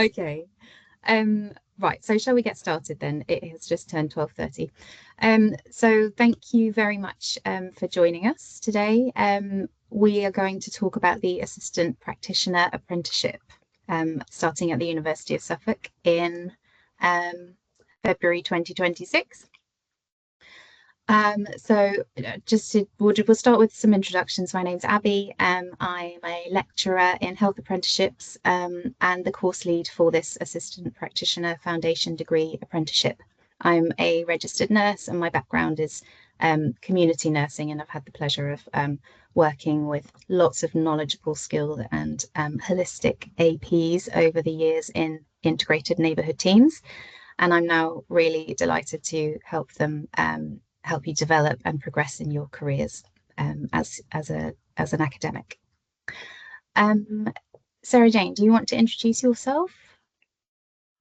Okay. Right, so shall we get started then? It has just turned 12:30. So thank you very much for joining us today. We are going to talk about the Assistant Practitioner Apprenticeship starting at the University of Suffolk in February 2026. We'll start with some introductions. My name's Abby. I'm a lecturer in health apprenticeships and the course lead for this Assistant Practitioner Foundation Degree Apprenticeship. I'm a registered nurse and my background is community nursing, and I've had the pleasure of working with lots of knowledgeable, skilled and holistic APs over the years in integrated neighbourhood teams. And I'm now really delighted to help them help you develop and progress in your careers as an academic. Sarah Jane, do you want to introduce yourself?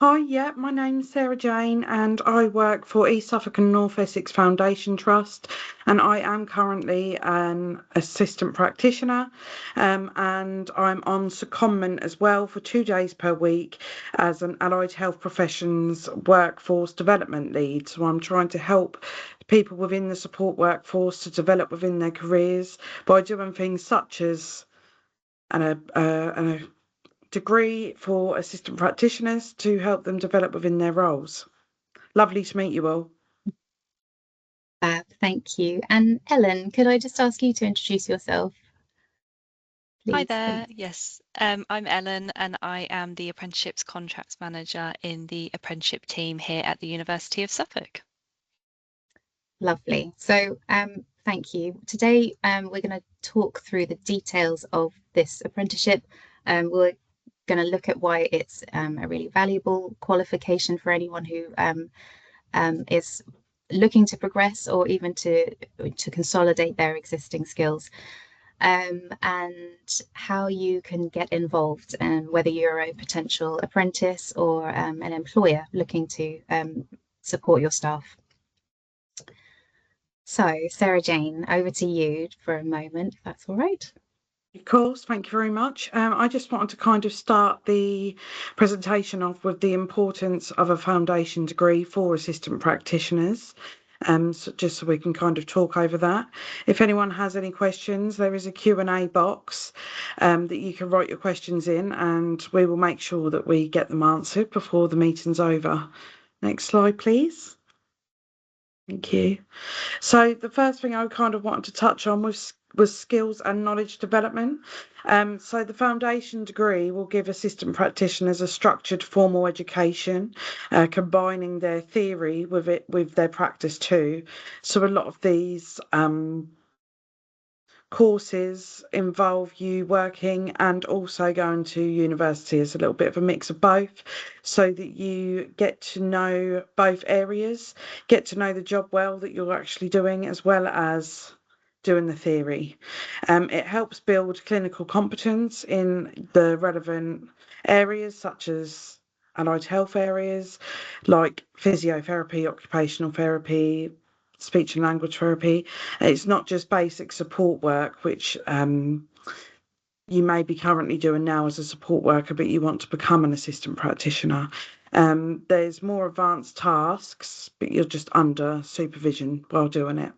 Hi, yeah, my name's Sarah Jane and I work for East Suffolk and North Essex Foundation Trust, and I am currently an assistant practitioner and I'm on secondment as well for 2 days per week as an allied health professions workforce development lead. So I'm trying to help people within the support workforce to develop within their careers by doing things such as a degree for assistant practitioners to help them develop within their roles. Lovely to meet you all. Thank you. And Ellen, could I just ask you to introduce yourself, please? Hi there. Yes, I'm Ellen and I am the Apprenticeships Contracts Manager in the Apprenticeship team here at the University of Suffolk. Lovely. So thank you. Today we're going to talk through the details of this apprenticeship. We're going to look at why it's a really valuable qualification for anyone who is looking to progress or even to consolidate their existing skills, and how you can get involved, and whether you're a potential apprentice or an employer looking to support your staff. So, Sarah Jane, over to you for a moment, if that's all right. Of course, thank you very much. I just wanted to kind of start the presentation off with the importance of a foundation degree for assistant practitioners. So just so we can kind of talk over that. If anyone has any questions, there is a Q&A box that you can write your questions in, and we will make sure that we get them answered before the meeting's over. Next slide, please. Thank you. So the first thing I kind of wanted to touch on was skills and knowledge development. So the foundation degree will give assistant practitioners a structured formal education, combining their theory with their practice too. So a lot of these courses involve you working and also going to university as a little bit of a mix of both, so that you get to know both areas, get to know the job well that you're actually doing, as well as doing the theory. It helps build clinical competence in the relevant areas such as allied health areas like physiotherapy, occupational therapy, speech and language therapy. It's not just basic support work, which you may be currently doing now as a support worker, but you want to become an assistant practitioner. There's more advanced tasks, but you're just under supervision while doing it,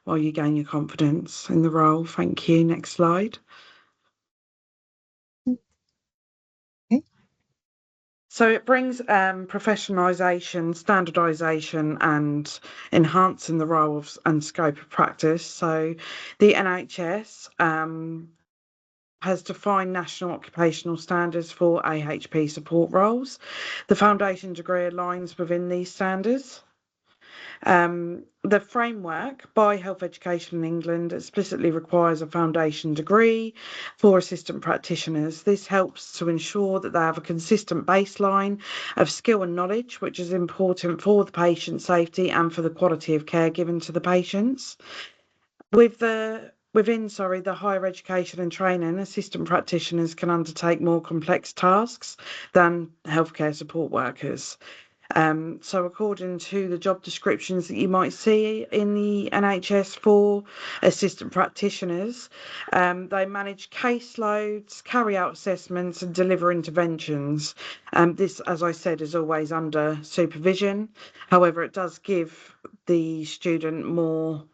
while you gain your confidence in the role. Thank you. Next slide. So it brings professionalisation, standardisation and enhancing the role and scope of practice. So the NHS has defined national occupational standards for AHP support roles. The foundation degree aligns within these standards. The framework by Health Education in England explicitly requires a foundation degree for assistant practitioners. This helps to ensure that they have a consistent baseline of skill and knowledge, which is important for the patient safety and for the quality of care given to the patients. Within the higher education and training, assistant practitioners can undertake more complex tasks than healthcare support workers. So according to the job descriptions that you might see in the NHS for assistant practitioners, they manage caseloads, carry out assessments and deliver interventions. This, as I said, is always under supervision. However, it does give the student more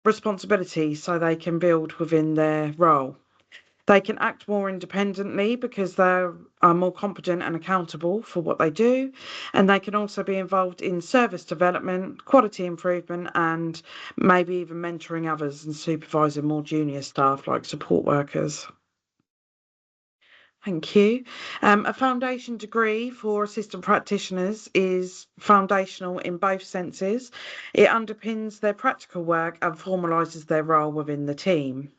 responsibility so they can build within their role. They can act more independently because they are more competent and accountable for what they do. And they can also be involved in service development, quality improvement, and maybe even mentoring others and supervising more junior staff like support workers. Thank you. A foundation degree for assistant practitioners is foundational in both senses. It underpins their practical work and formalises their role within the team.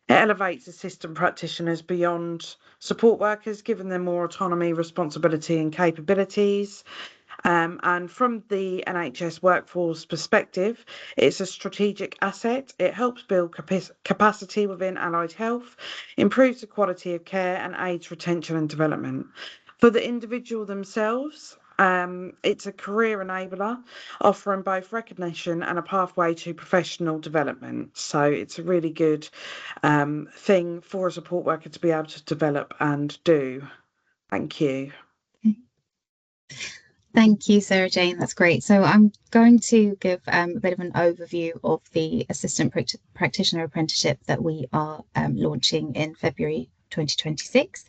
It elevates assistant practitioners beyond support workers, giving them more autonomy, responsibility, and capabilities. And from the NHS workforce perspective, it's a strategic asset. It helps build capacity within allied health, improves the quality of care, and aids retention and development. For the individual themselves, it's a career enabler, offering both recognition and a pathway to professional development. So it's a really good thing for a support worker to be able to develop and do. Thank you. Thank you, Sarah Jane. That's great. So I'm going to give a bit of an overview of the assistant practitioner apprenticeship that we are launching in February 2026.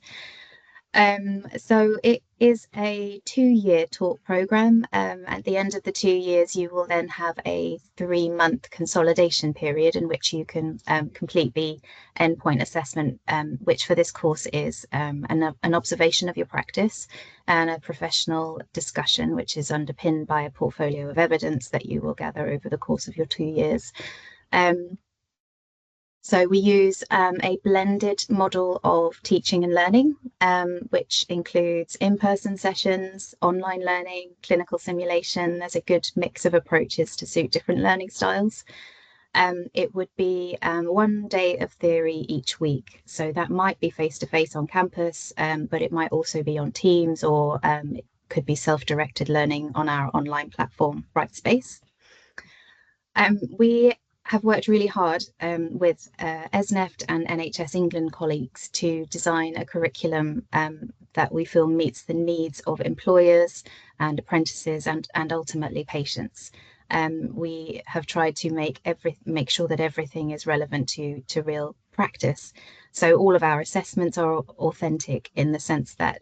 So it is a 2-year taught program. At the end of the 2 years, you will then have a 3-month consolidation period in which you can complete the endpoint assessment, which for this course is an observation of your practice and a professional discussion, which is underpinned by a portfolio of evidence that you will gather over the course of your 2 years. So we use a blended model of teaching and learning, which includes in-person sessions, online learning, clinical simulation. There's a good mix of approaches to suit different learning styles. It would be 1 day of theory each week. So that might be face-to-face on campus, but it might also be on Teams, or it could be self-directed learning on our online platform, Brightspace. We have worked really hard with ESNEFT and NHS England colleagues to design a curriculum that we feel meets the needs of employers and apprentices and ultimately patients. We have tried to make sure that everything is relevant to real practice. So all of our assessments are authentic in the sense that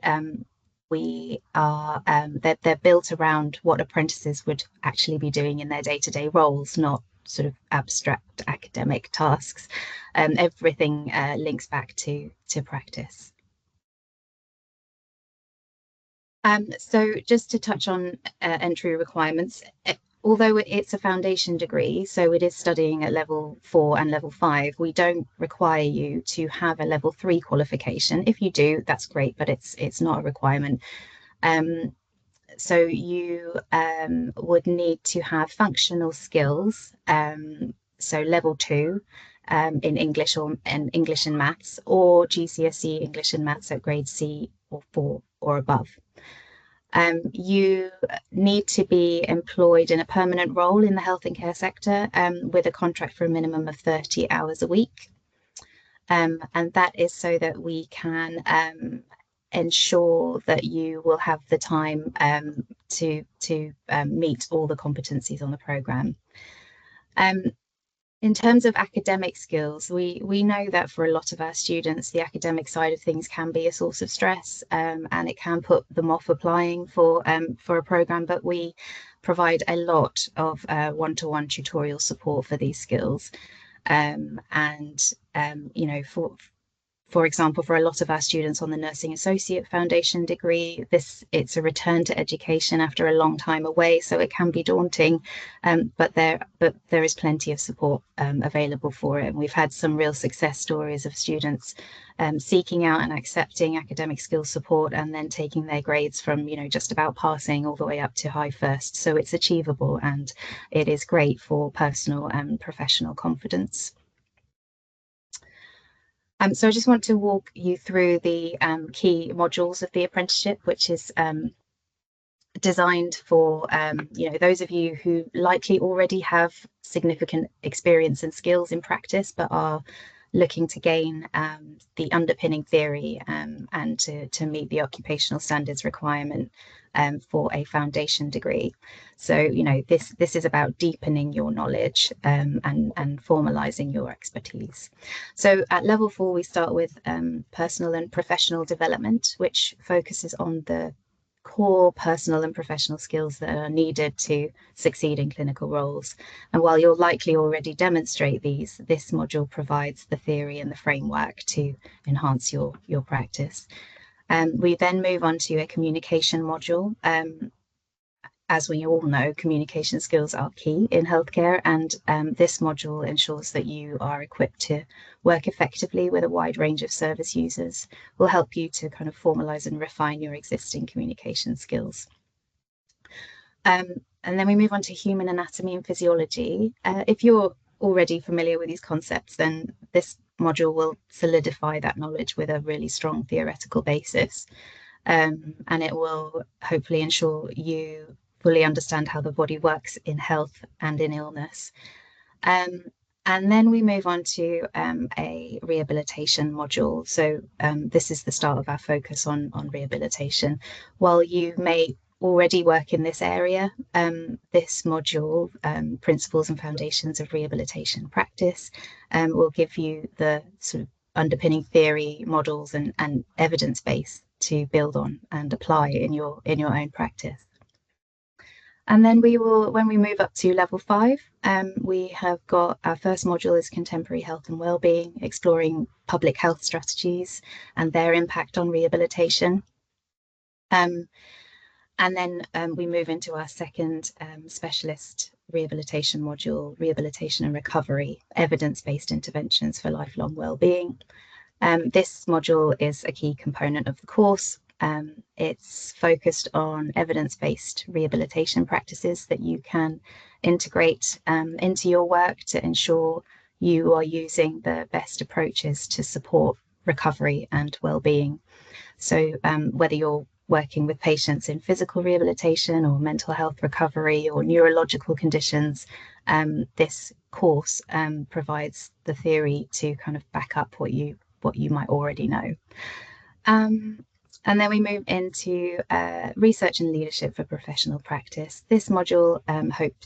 they're built around what apprentices would actually be doing in their day-to-day roles, not sort of abstract academic tasks. Everything links back to practice. So just to touch on entry requirements, although it's a foundation degree, so it is studying at level 4 and level 5, we don't require you to have a level 3 qualification. If you do, that's great, but it's not a requirement. So you would need to have functional skills, so level 2 in English and maths, or GCSE English and maths at grade C or 4 or above. You need to be employed in a permanent role in the health and care sector with a contract for a minimum of 30 hours a week. And that is so that we can ensure that you will have the time to meet all the competencies on the programme. In terms of academic skills, we know that for a lot of our students, the academic side of things can be a source of stress, and it can put them off applying for a programme, but we provide a lot of one-to-one tutorial support for these skills. You know, for example, for a lot of our students on the Nursing Associate Foundation degree, it's a return to education after a long time away, so it can be daunting, but there is plenty of support available for it. And we've had some real success stories of students seeking out and accepting academic skills support and then taking their grades from, you know, just about passing all the way up to high first. So it's achievable and it is great for personal and professional confidence. So I just want to walk you through the key modules of the apprenticeship, which is designed for those of you who likely already have significant experience and skills in practice, but are looking to gain the underpinning theory and to meet the occupational standards requirement for a foundation degree. So this is about deepening your knowledge and formalizing your expertise. So at level 4 we start with personal and professional development, which focuses on the core personal and professional skills that are needed to succeed in clinical roles. And while you'll likely already demonstrate these, this module provides the theory and the framework to enhance your practice. We then move on to a communication module. As we all know, communication skills are key in healthcare, and this module ensures that you are equipped to work effectively with a wide range of service users. Will help you to kind of formalize and refine your existing communication skills. And then we move on to human anatomy and physiology. If you're already familiar with these concepts, then this module will solidify that knowledge with a really strong theoretical basis. And it will hopefully ensure you fully understand how the body works in health and in illness. And then we move on to a rehabilitation module. So this is the start of our focus on rehabilitation. While you may already work in this area, this module, Principles and Foundations of Rehabilitation Practice, will give you the sort of underpinning theory, models, and evidence base to build on and apply in your own practice. And then when we move up to level 5, we have got our first module is contemporary health and wellbeing, exploring public health strategies and their impact on rehabilitation. And then we move into our second specialist rehabilitation module, rehabilitation and recovery, evidence-based interventions for lifelong wellbeing. This module is a key component of the course. It's focused on evidence-based rehabilitation practices that you can integrate into your work to ensure you are using the best approaches to support recovery and well-being. So whether you're working with patients in physical rehabilitation or mental health recovery or neurological conditions, this course provides the theory to kind of back up what you might already know. And then we move into research and leadership for professional practice. This module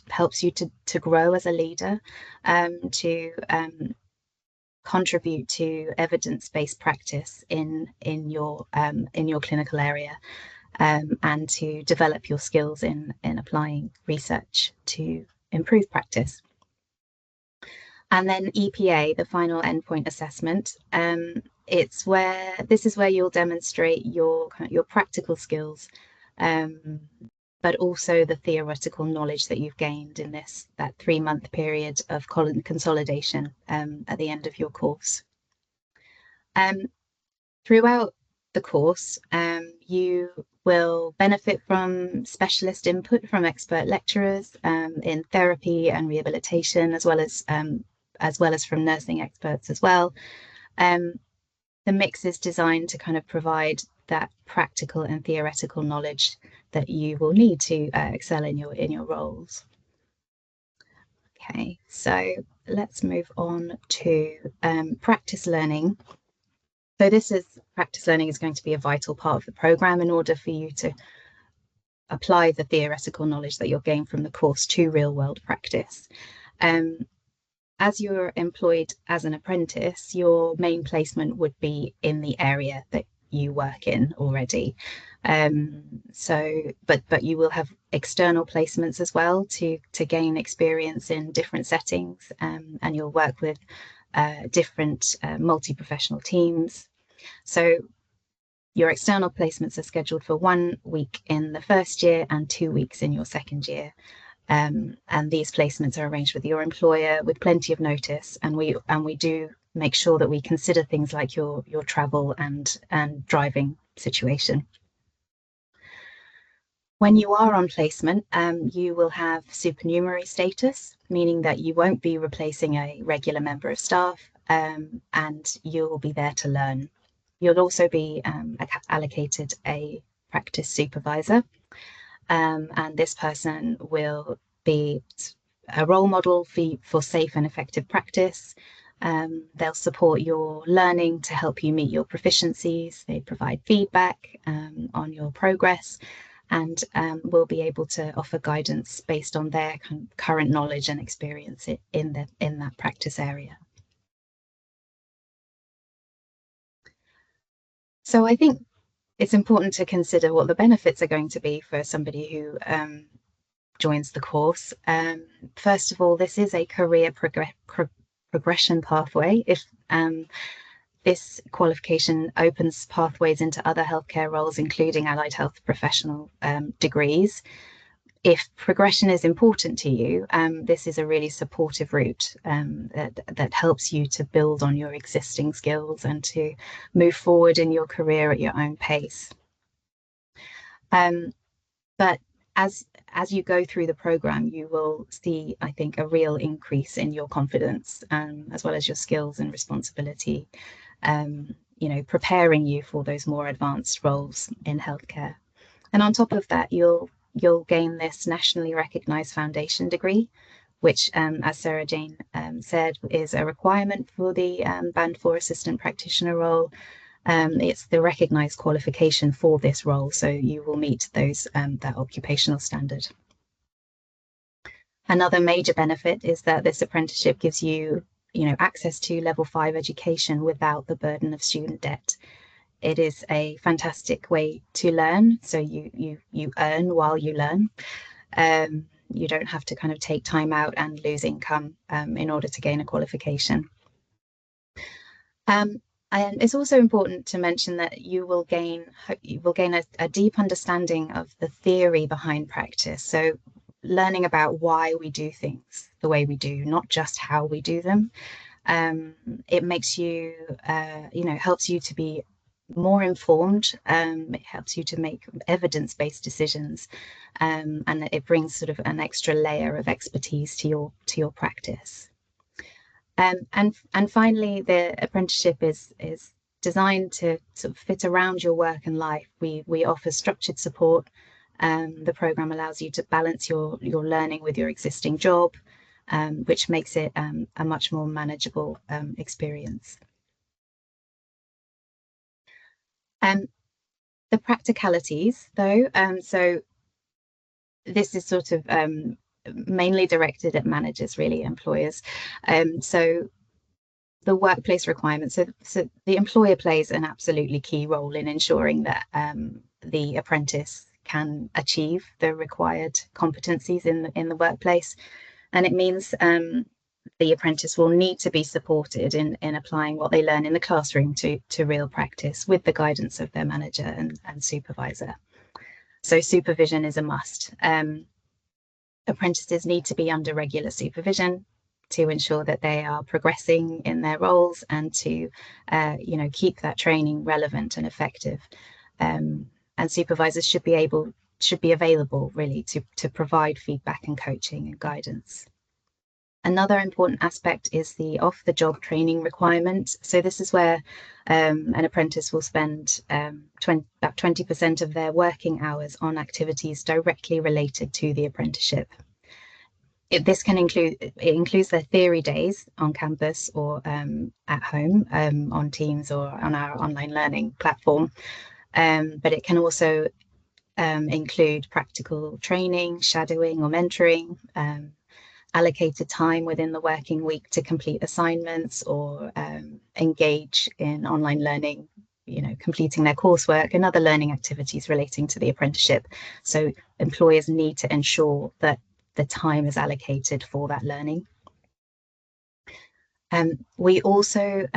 helps you to grow as a leader, to contribute to evidence-based practice in your clinical area, and to develop your skills in applying research to improve practice. And then EPA, the final endpoint assessment. This is where you'll demonstrate your practical skills, but also the theoretical knowledge that you've gained in that 3-month period of consolidation at the end of your course. Throughout the course, you will benefit from specialist input from expert lecturers in therapy and rehabilitation, as well as from nursing experts as well. The mix is designed to kind of provide that practical and theoretical knowledge that you will need to excel in your roles. Okay, so let's move on to practice learning. So practice learning is going to be a vital part of the program in order for you to apply the theoretical knowledge that you'll gain from the course to real world practice. As you're employed as an apprentice, your main placement would be in the area that you work in already. But you will have external placements as well to gain experience in different settings, and you'll work with different multi-professional teams. So your external placements are scheduled for 1 week in the first year and 2 weeks in your second year. And these placements are arranged with your employer with plenty of notice, and we do make sure that we consider things like your travel and driving situation. When you are on placement, you will have supernumerary status, meaning that you won't be replacing a regular member of staff, and you'll be there to learn. You'll also be allocated a practice supervisor. and this person will be a role model for safe and effective practice. They'll support your learning to help you meet your proficiencies. They provide feedback on your progress, and will be able to offer guidance based on their current knowledge and experience in that practice area. So I think it's important to consider what the benefits are going to be for somebody who joins the course. First of all, this is a career progression pathway. If this qualification opens pathways into other healthcare roles, including allied health professional degrees. If progression is important to you, this is a really supportive route that helps you to build on your existing skills and to move forward in your career at your own pace. But as you go through the program, you will see, I think, a real increase in your confidence, as well as your skills and responsibility, preparing you for those more advanced roles in healthcare. And on top of that, you'll gain this nationally recognized foundation degree, which, as Sarah Jane said, is a requirement for the Band 4 assistant practitioner role. It's the recognized qualification for this role, so you will meet that occupational standard. Another major benefit is that this apprenticeship gives you, access to level 5 education without the burden of student debt. It is a fantastic way to learn. So you earn while you learn. You don't have to kind of take time out and lose income in order to gain a qualification. And it's also important to mention that you will gain a deep understanding of the theory behind practice. So learning about why we do things the way we do, not just how we do them. It makes you, helps you to be more informed. It helps you to make evidence-based decisions, and it brings sort of an extra layer of expertise to your practice. And finally, the apprenticeship is designed to sort of fit around your work and life. We offer structured support. The program allows you to balance your learning with your existing job, which makes it a much more manageable experience. The practicalities, though, so this is sort of mainly directed at managers, really, employers. So the workplace requirements. So the employer plays an absolutely key role in ensuring that the apprentice can achieve the required competencies in the workplace, and it means the apprentice will need to be supported in applying what they learn in the classroom to real practice with the guidance of their manager and supervisor. So supervision is a must. Apprentices need to be under regular supervision to ensure that they are progressing in their roles and to keep that training relevant and effective. And supervisors should be available really to provide feedback and coaching and guidance. Another important aspect is the off-the-job training requirement. So this is where an apprentice will spend about 20% of their working hours on activities directly related to the apprenticeship. This can includes their theory days on campus or at home on Teams or on our online learning platform. But it can also include practical training, shadowing or mentoring, allocated time within the working week to complete assignments or engage in online learning, completing their coursework and other learning activities relating to the apprenticeship. So employers need to ensure that the time is allocated for that learning. We also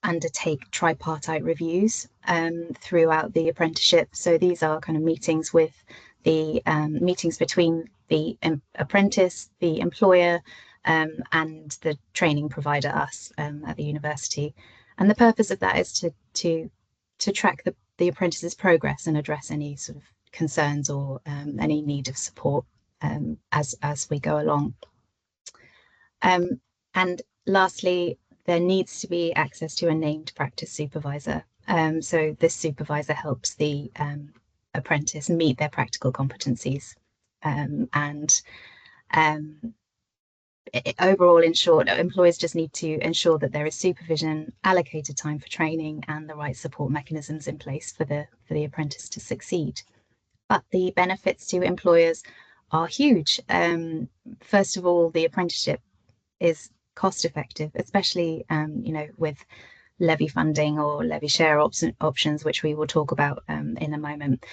undertake tripartite reviews throughout the apprenticeship. So these are kind of meetings with the meetings between the apprentice, the employer, and the training provider, us, at the university. And the purpose of that is to track the apprentice's progress and address any sort of concerns or any need of support as we go along. And lastly, there needs to be access to a named practice supervisor. So this supervisor helps the apprentice meet their practical competencies, and overall, in short, employers just need to ensure that there is supervision, allocated time for training, and the right support mechanisms in place for the apprentice to succeed. But the benefits to employers are huge. First of all, the apprenticeship is cost effective, especially with levy funding or levy share options, which we will talk about in a moment.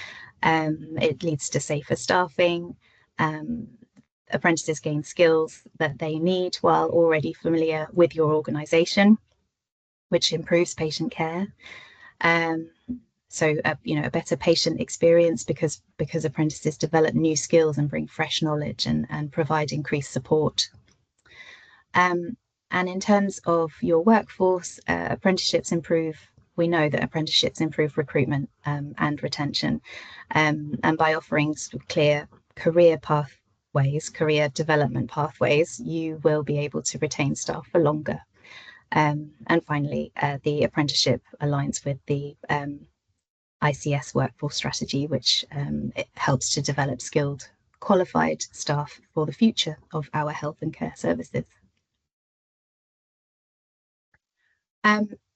It leads to safer staffing. Apprentices gain skills that they need while already familiar with your organisation, which improves patient care. So a better patient experience because apprentices develop new skills and bring fresh knowledge and provide increased support. And in terms of your workforce, we know that apprenticeships improve recruitment and retention, and by offering clear career development pathways, you will be able to retain staff for longer. And finally, the apprenticeship aligns with the ICS workforce strategy, which it helps to develop skilled, qualified staff for the future of our health and care services.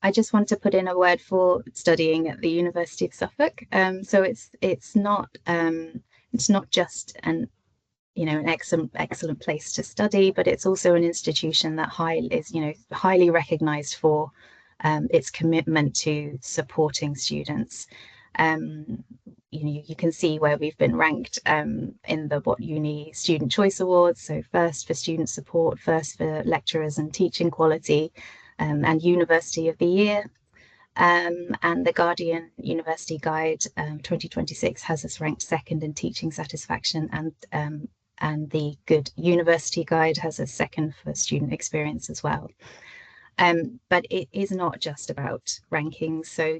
I just want to put in a word for studying at the University of Suffolk. So it's not just an excellent place to study, but it's also an institution that is highly recognised for its commitment to supporting students. You can see where we've been ranked in the What Uni Student Choice Awards. So first for student support, first for lecturers and teaching quality, and University of the Year. And the Guardian University Guide 2026 has us ranked second in teaching satisfaction, and the Good University Guide has us second for student experience as well. But it is not just about rankings. So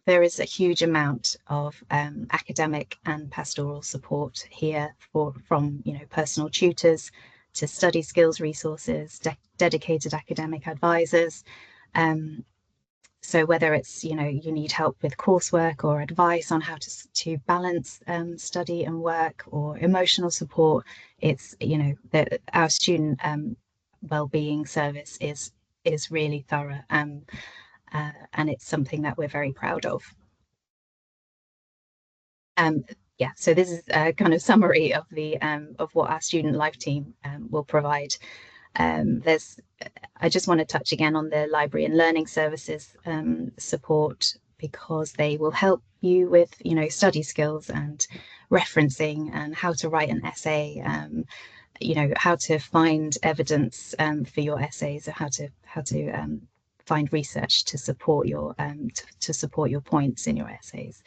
there is a huge amount of academic and pastoral support here from personal tutors to study skills resources, dedicated academic advisors. So whether it's you need help with coursework or advice on how to balance study and work, or emotional support, it's our student well-being service is really thorough, and it's something that we're very proud of. So this is a kind of summary of of what our student life team will provide. I just want to touch again on the library and learning services support, because they will help you with study skills and referencing and how to write an essay, how to find evidence for your essays, or how to find research to support your points in your essays.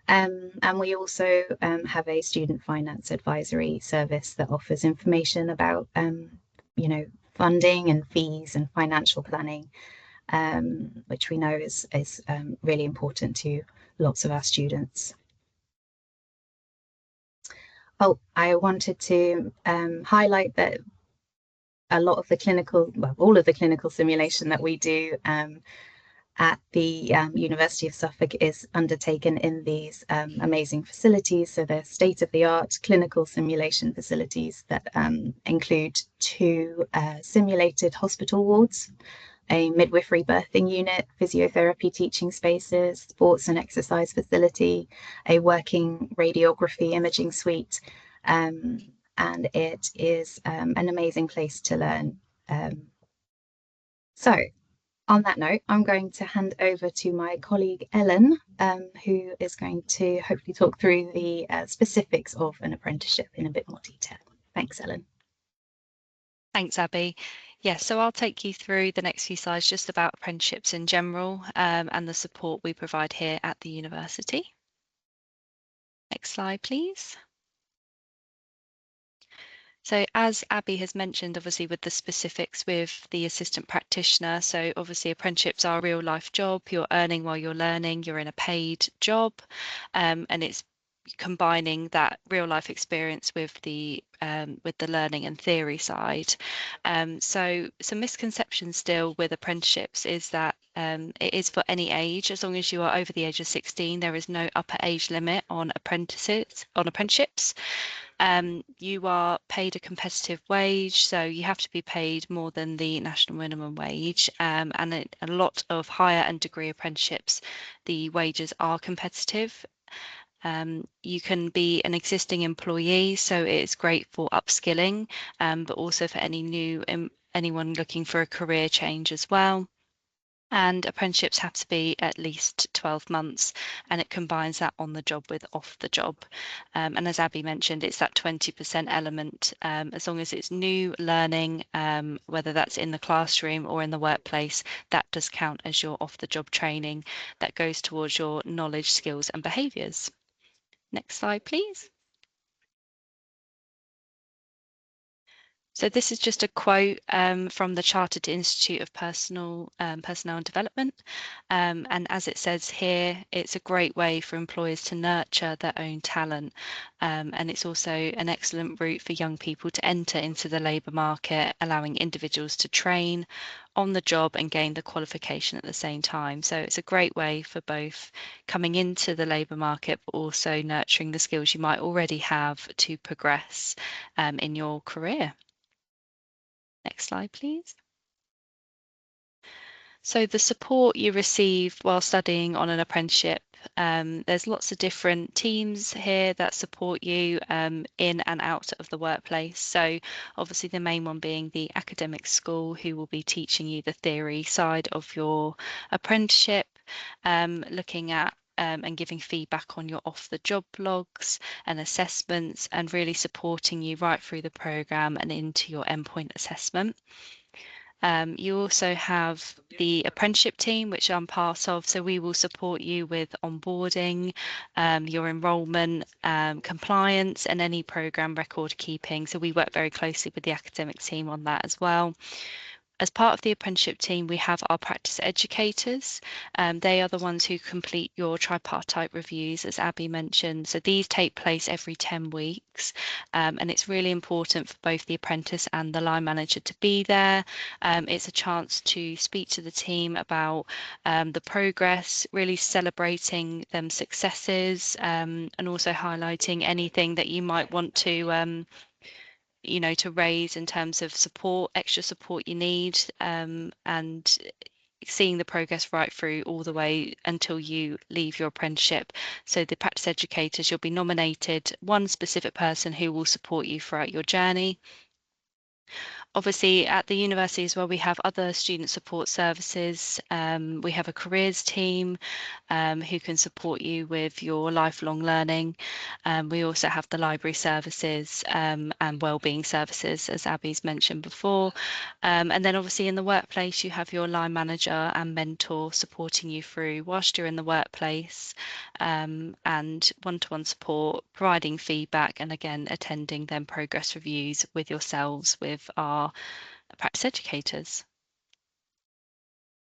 And we also have a student finance advisory service that offers information about funding and fees and financial planning, which we know is really important to lots of our students. Oh, I wanted to highlight that all of the clinical simulation that we do at the University of Suffolk is undertaken in these amazing facilities. So they're state-of-the-art clinical simulation facilities that include 2 simulated hospital wards, a midwifery birthing unit, physiotherapy teaching spaces, sports and exercise facility, a working radiography imaging suite, and it is an amazing place to learn. So on that note, I'm going to hand over to my colleague Ellen, who is going to hopefully talk through the specifics of an apprenticeship in a bit more detail. Thanks, Ellen. Thanks, Abby. Yeah, so I'll take you through the next few slides just about apprenticeships in general and the support we provide here at the university. Next slide, please. So as Abby has mentioned, obviously with the specifics with the assistant practitioner, so obviously apprenticeships are a real life job. You're earning while you're learning, you're in a paid job, and it's combining that real life experience with the learning and theory side. So some misconceptions still with apprenticeships is that it is for any age. As long as you are over the age of 16, there is no upper age limit on apprenticeships. You are paid a competitive wage, so you have to be paid more than the national minimum wage, and a lot of higher and degree apprenticeships, the wages are competitive. You can be an existing employee, so it's great for upskilling, but also for anyone looking for a career change as well. And apprenticeships have to be at least 12 months, and it combines that on the job with off the job. And as Abby mentioned, it's that 20% element. As long as it's new learning, whether that's in the classroom or in the workplace, that does count as your off the job training that goes towards your knowledge, skills and behaviours. Next slide, please. So this is just a quote from the Chartered Institute of Personnel and Development. And as it says here, it's a great way for employers to nurture their own talent. And it's also an excellent route for young people to enter into the labour market, allowing individuals to train on the job and gain the qualification at the same time. So it's a great way for both coming into the labour market, but also nurturing the skills you might already have to progress in your career. Next slide, please. So the support you receive while studying on an apprenticeship, there's lots of different teams here that support you in and out of the workplace. So obviously the main one being the academic school, who will be teaching you the theory side of your apprenticeship, looking at and giving feedback on your off-the-job logs and assessments, and really supporting you right through the programme and into your endpoint assessment. You also have the apprenticeship team, which I'm part of, so we will support you with onboarding, your enrolment, compliance and any programme record keeping. So we work very closely with the academic team on that as well. As part of the apprenticeship team, we have our practice educators. They are the ones who complete your tripartite reviews, as Abby mentioned. So these take place every 10 weeks, and it's really important for both the apprentice and the line manager to be there. It's a chance to speak to the team about the progress, really celebrating them successes, and also highlighting anything that you might want to to raise in terms of support, extra support you need, and seeing the progress right through all the way until you leave your apprenticeship. So the practice educators, you'll be nominated one specific person who will support you throughout your journey. Obviously, at the university as well, we have other student support services. We have a careers team who can support you with your lifelong learning. We also have the library services and wellbeing services, as Abby's mentioned before. And then obviously in the workplace, you have your line manager and mentor supporting you through whilst you're in the workplace, and one-to-one support, providing feedback, and again, attending then progress reviews with yourselves, with our practice educators.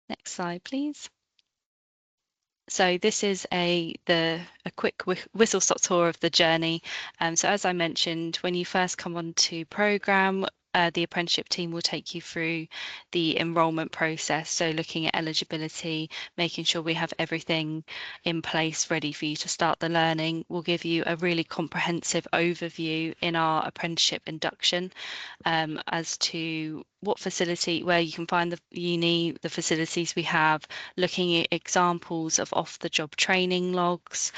Next slide, please. So this is a quick whistle-stop tour of the journey. So as I mentioned, when you first come onto programme, the apprenticeship team will take you through the enrolment process. So looking at eligibility, making sure we have everything in place ready for you to start the learning. We'll give you a really comprehensive overview in our apprenticeship induction as to what facility, where you can find the uni, the facilities we have, looking at examples of off-the-job training logs,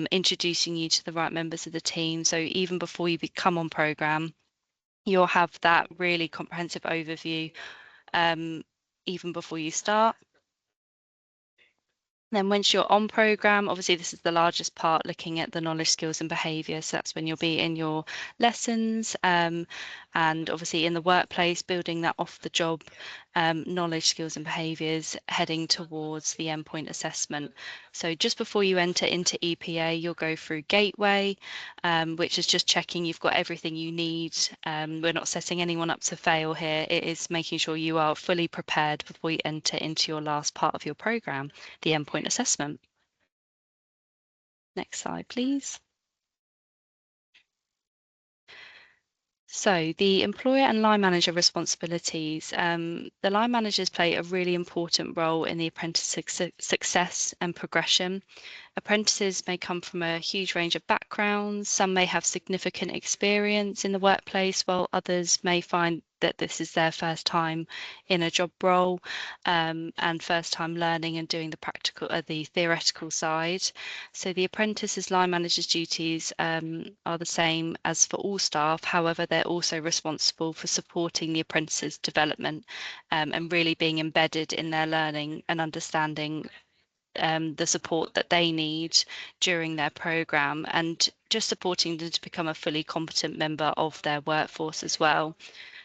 introducing you to the right members of the team. So even before you become on programme, you'll have that really comprehensive overview even before you start. Then once you're on programme, obviously this is the largest part, looking at the knowledge, skills and behaviour. So that's when you'll be in your lessons, and obviously in the workplace, building that off the job knowledge, skills and behaviours, heading towards the endpoint assessment. So just before you enter into EPA, you'll go through Gateway, which is just checking you've got everything you need. We're not setting anyone up to fail here. It is making sure you are fully prepared before you enter into your last part of your programme, the endpoint assessment. Next slide, please. So the employer and line manager responsibilities. The line managers play a really important role in the apprentice success and progression. Apprentices may come from a huge range of backgrounds. Some may have significant experience in the workplace, while others may find that this is their first time in a job role, and first time learning and doing the theoretical side. So the apprentice's line manager's duties are the same as for all staff. However, they're also responsible for supporting the apprentice's development, and really being embedded in their learning and understanding the support that they need during their program, and just supporting them to become a fully competent member of their workforce as well.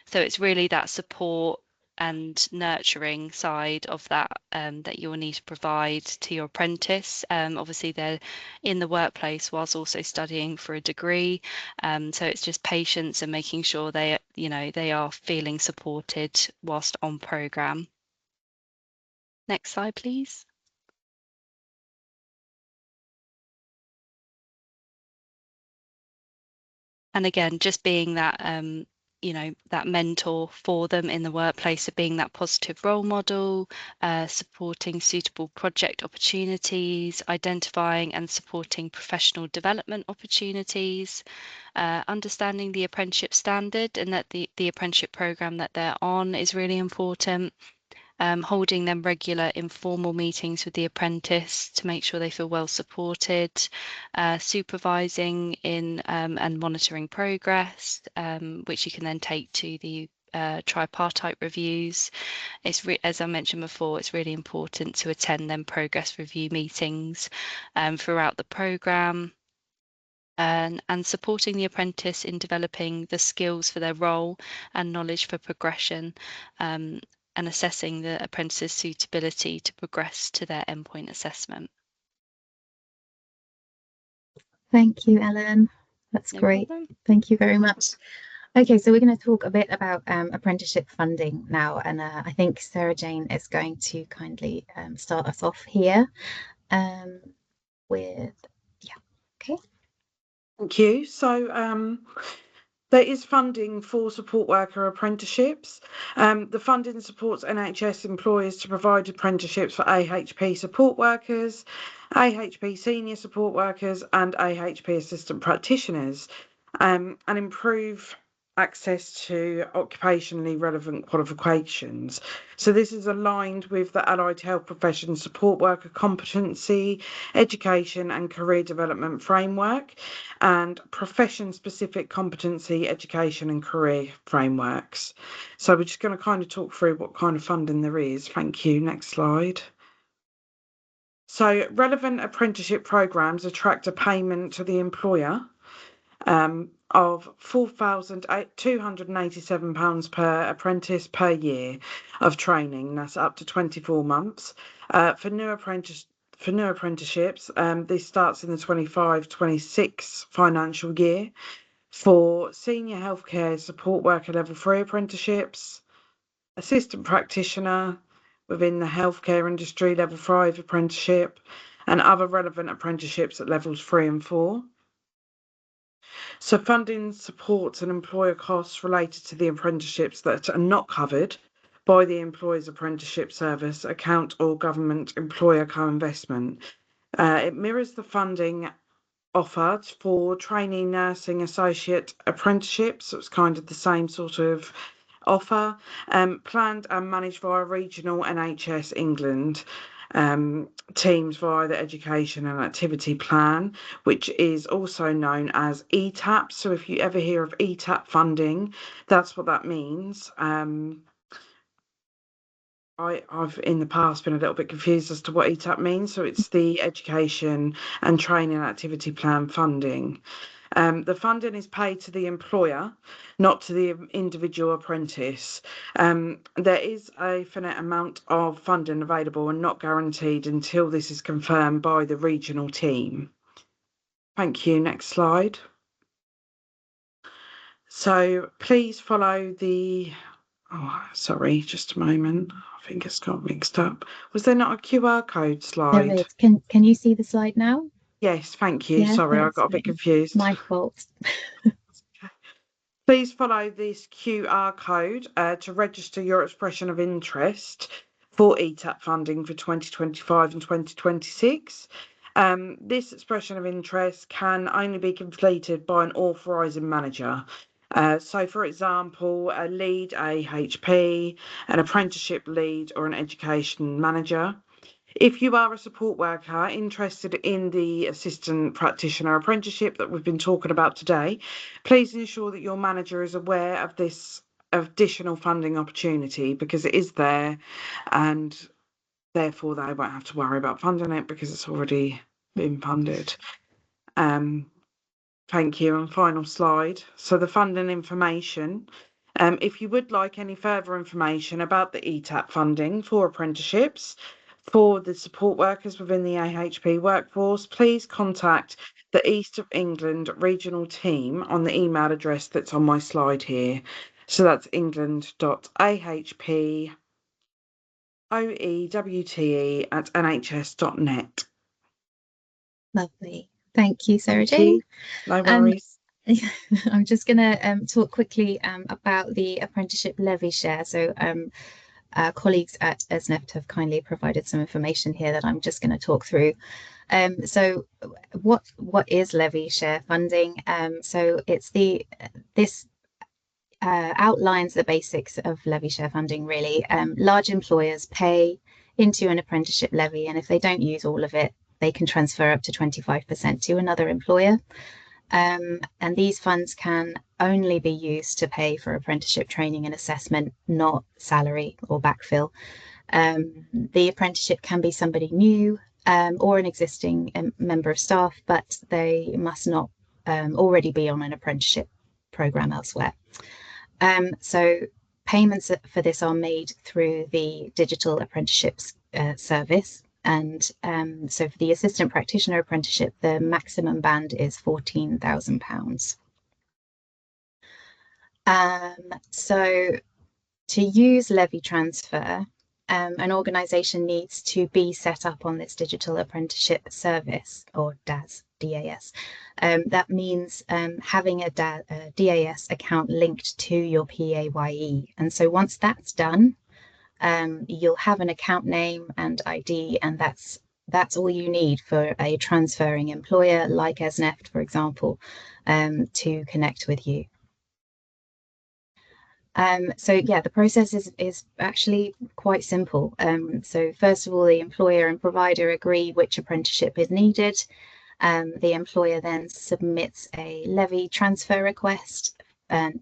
So it's really that support and nurturing side of that that you'll need to provide to your apprentice. Obviously they're in the workplace whilst also studying for a degree, so it's just patience and making sure they are feeling supported whilst on program. Next slide, please. And again, just being that that mentor for them in the workplace, of being that positive role model, supporting suitable project opportunities, identifying and supporting professional development opportunities, understanding the apprenticeship standard and that the apprenticeship program that they're on is really important. Holding them regular informal meetings with the apprentice to make sure they feel well supported, supervising in and monitoring progress, which you can then take to the tripartite reviews. As I mentioned before, it's really important to attend them progress review meetings throughout the programme. And supporting the apprentice in developing the skills for their role and knowledge for progression, and assessing the apprentice's suitability to progress to their endpoint assessment. Thank you, Ellen. That's No great. problem. Thank you very much. Okay, so we're going to talk a bit about apprenticeship funding now, and I think Sarah Jane is going to kindly start us off here with, okay. Thank you. So there is funding for support worker apprenticeships. The funding supports NHS employers to provide apprenticeships for AHP support workers, AHP senior support workers, and AHP assistant practitioners, and improve access to occupationally relevant qualifications. So this is aligned with the Allied Health Professions Support Worker Competency, Education and Career Development Framework and profession-specific competency, education and career frameworks. So we're just going to kind of talk through what kind of funding there is. Thank you. Next slide. So relevant apprenticeship programs attract a payment to the employer of £4,287 per apprentice per year of training. That's up to 24 months. For new apprenticeships, this starts in the 25-26 financial year. For senior healthcare support worker level 3 apprenticeships, assistant practitioner within the healthcare industry level 5 apprenticeship, and other relevant apprenticeships at levels 3 and 4. So funding supports and employer costs related to the apprenticeships that are not covered by the employer's apprenticeship service account or government employer co-investment. It mirrors the funding offered for trainee nursing associate apprenticeships, so it's kind of the same sort of offer, planned and managed via regional NHS England teams via the Education and Activity Plan, which is also known as ETAP. So if you ever hear of ETAP funding, that's what that means. I've in the past been a little bit confused as to what ETAP means. So it's the Education and Training Activity Plan funding. The funding is paid to the employer, not to the individual apprentice. There is a finite amount of funding available and not guaranteed until this is confirmed by the regional team. Thank you. Next slide. So please follow the... Oh, sorry, just a moment. I think it's got mixed up. Was there not a QR code slide? There is. Can you see the slide now? Yes, thank you. Yeah, Sorry, I got a bit confused. My fault. Please follow this QR code to register your expression of interest for ETAP funding for 2025 and 2026. This expression of interest can only be completed by an authorising manager. So, for example, a lead AHP, an apprenticeship lead, or an education manager. If you are a support worker interested in the assistant practitioner apprenticeship that we've been talking about today, please ensure that your manager is aware of this additional funding opportunity, because it is there, and therefore they won't have to worry about funding it because it's already been funded. Thank you. And final slide. So the funding information. If you would like any further information about the ETAP funding for apprenticeships for the support workers within the AHP workforce, please contact the East of England regional team on the email address that's on my slide here. So that's england.ahpoewte@nhs.net. Lovely. Thank you, Sarah Thank Jane. you. No worries. I'm just going to talk quickly about the apprenticeship levy share. So colleagues at ESNEFT have kindly provided some information here that I'm just going to talk through. So what is levy share funding? So it's this outlines the basics of levy share funding, really. Large employers pay into an apprenticeship levy, and if they don't use all of it, they can transfer up to 25% to another employer. And these funds can only be used to pay for apprenticeship training and assessment, not salary or backfill. The apprenticeship can be somebody new or an existing member of staff, but they must not already be on an apprenticeship program elsewhere. So payments for this are made through the digital apprenticeships service. And so for the assistant practitioner apprenticeship, the maximum band is £14,000. So to use levy transfer, an organisation needs to be set up on this digital apprenticeship service, or DAS. That means having a DAS account linked to your PAYE. And so once that's done, you'll have an account name and ID, and that's all you need for a transferring employer like ESNEFT, for example, to connect with you. So yeah, the process is actually quite simple. So first of all, the employer and provider agree which apprenticeship is needed. The employer then submits a levy transfer request.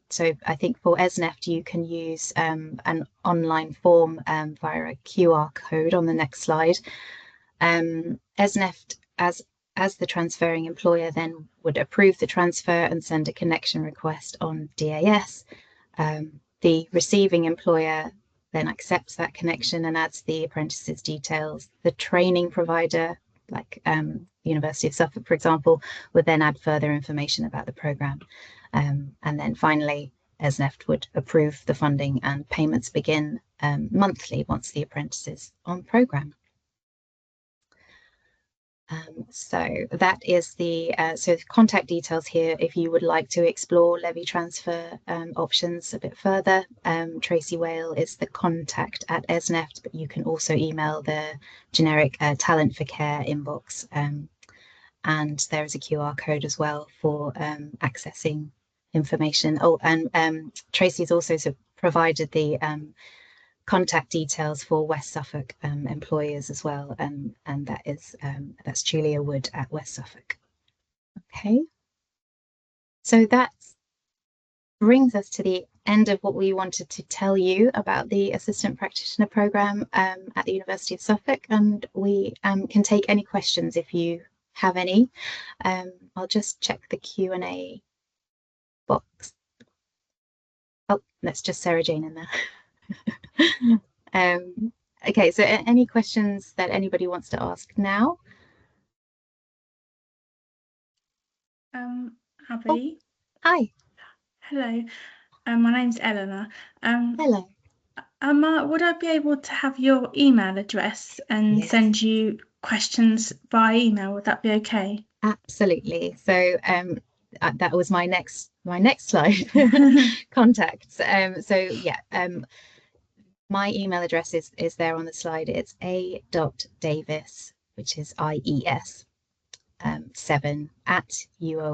So I think for ESNEFT, you can use an online form via a QR code on the next slide. ESNEFT, as the transferring employer, then would approve the transfer and send a connection request on DAS. The receiving employer then accepts that connection and adds the apprentice's details. The training provider, like University of Suffolk, for example, would then add further information about the programme. And then finally, ESNEFT would approve the funding, and payments begin monthly once the apprentice is on programme. So that is the so contact details here if you would like to explore levy transfer options a bit further. Tracy Whale is the contact at ESNEFT, but you can also email the generic Talent for Care inbox, and there is a QR code as well for accessing information. Oh, and Tracy's also provided the contact details for West Suffolk employers as well, and that's Julia Wood at West Suffolk. Okay, so that brings us to the end of what we wanted to tell you about the assistant practitioner programme at the University of Suffolk, and we can take any questions if you have any. I'll just check the Q&A box. Oh, that's just Sarah Jane in there. Okay, so any questions that anybody wants to ask now? Abby. Oh, hi. Hello. My name's Eleanor. Hello. Would I be able to have your email address and send you questions by email? Would that be okay? Absolutely. So that was my next slide. Contacts. So yeah, my email address is there on the slide. It's a.davis, which is IES 7 @uos.ac.uk.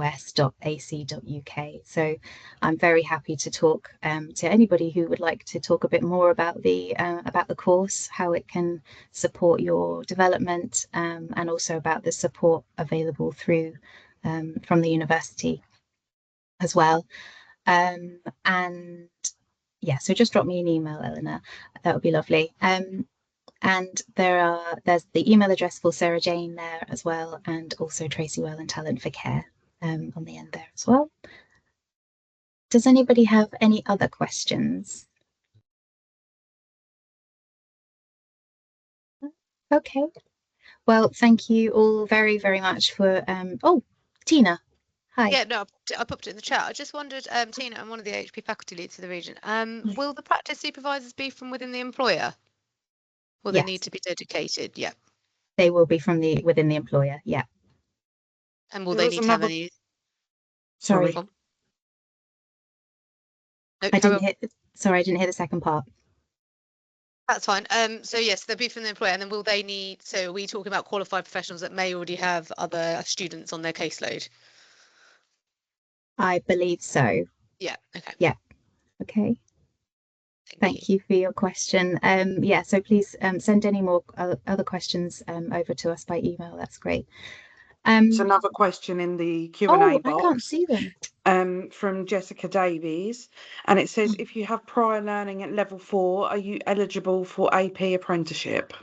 So I'm very happy to talk to anybody who would like to talk a bit more about the course, how it can support your development, and also about the support available through from the university as well. And yeah, so just drop me an email, Eleanor. That would be lovely. And there's the email address for Sarah Jane there as well, and also Tracy Well and Talent for Care on the end there as well. Does anybody have any other questions? Okay. Well, thank you all very, very much for oh, Tina. Hi. Yeah, no, I popped it in the chat. I just wondered, Tina, I'm one of the HP faculty leads for the region. Will the practice supervisors be from within the employer? Will they need to be dedicated? Yeah. They will be from within the employer, yeah. And will they need to have any? Sorry. No, I didn't hear the second part. That's fine. So yes, they'll be from the employer, and then will they need? So are we talking about qualified professionals that may already have other students on their caseload? I believe so. Yeah. Okay. Yeah. Okay. Thank you for your question. Yeah, so please send any more other questions over to us by email. That's great. There's another question in the Q&A box. I can't see them. From Jessica Davies, and it says, if you have prior learning at level 4, are you eligible for AP apprenticeship?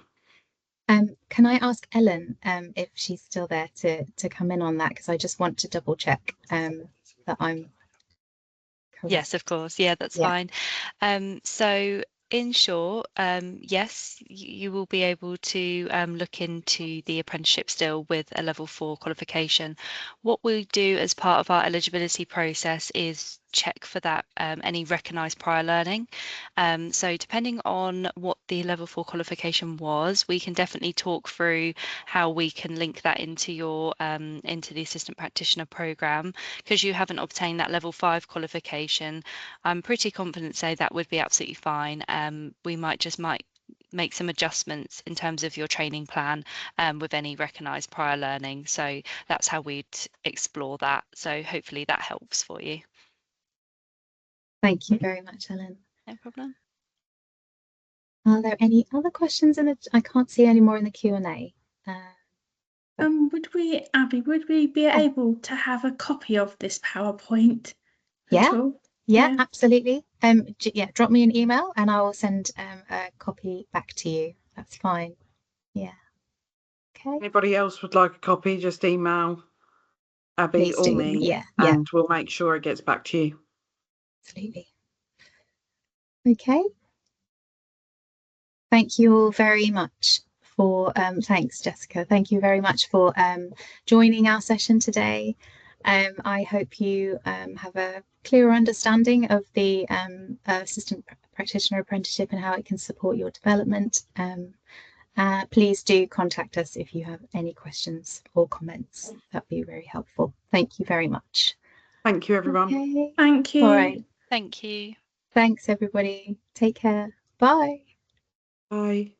Can I ask Ellen if she's still there to come in on that, because I just want to double check that I'm correct. Yes, of course. Yeah, that's fine. So in short, yes, you will be able to look into the apprenticeship still with a level 4 qualification. What we do as part of our eligibility process is check for that any recognised prior learning. So depending on what the level 4 qualification was, we can definitely talk through how we can link that into your into the assistant practitioner programme. Because you haven't obtained that level 5 qualification, I'm pretty confident to say that would be absolutely fine. We might make some adjustments in terms of your training plan with any recognised prior learning. So that's how we'd explore that. So hopefully that helps for you. Thank you very much, Ellen. No problem. Are there any other questions in the? I can't see any more in the Q&A. Would we be able to have a copy of this PowerPoint at all? Yeah, absolutely. Yeah, drop me an email and I will send a copy back to you. That's fine. Yeah. Okay. Anybody else would like a copy, just email Abby or me, and we'll make sure it gets back to you. Absolutely. Okay. Thank you all very much for thanks, Jessica. Thank you very much for joining our session today. I hope you have a clearer understanding of the assistant practitioner apprenticeship and how it can support your development. Please do contact us if you have any questions or comments. That'd be very helpful. Thank you very much. Thank you, everyone. Okay. Thank you. All right. Thank you. Thanks, everybody. Take care. Bye. Bye.